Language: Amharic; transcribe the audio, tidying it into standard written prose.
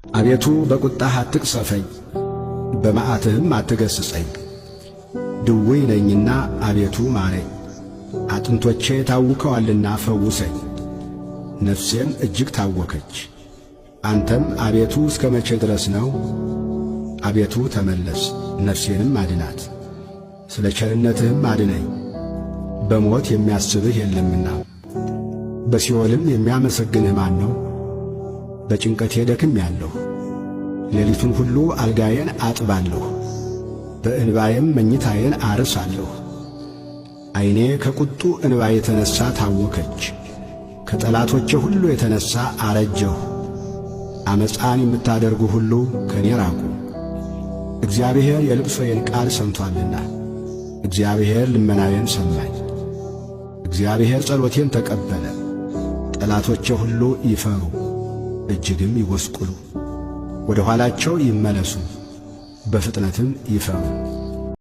አቤቱ በቁጣህ አትቅሰፈኝ፣ በመዓትህም አትገሥጸኝ። ድውይ ነኝና አቤቱ ማረኝ፣ አጥንቶቼ ታውከዋልና ፈውሰኝ። ነፍሴም እጅግ ታወከች። አንተም አቤቱ እስከ መቼ ድረስ ነው? አቤቱ ተመለስ፣ ነፍሴንም አድናት። ስለ ቸርነትህም አድነኝ፣ በሞት የሚያስብህ የለምና። በሲኦልም የሚያመሰግንህ ማን ነው? በጭንቀቴ ደክሜአለሁ፣ ሌሊቱን ሁሉ አልጋዬን አጥባለሁ፣ በእንባዬም መኝታዬን አርሳለሁ። ዐይኔ ከቁጡ እንባ የተነሣ ታወከች፣ ከጠላቶቼ ሁሉ የተነሣ አረጀሁ። ዓመፃን የምታደርጉ ሁሉ ከእኔ ራቁ። እግዚአብሔር የልቅሶዬን ቃል ሰምቶአልና፣ እግዚአብሔር ልመናዬን ሰማኝ። እግዚአብሔር ጸሎቴን ተቀበለ። ጠላቶቼ ሁሉ ይፈሩ እጅግም ይጐስቁሉ፣ ወደ ኋላቸው ይመለሱ፣ በፍጥነትም ይፈሩ።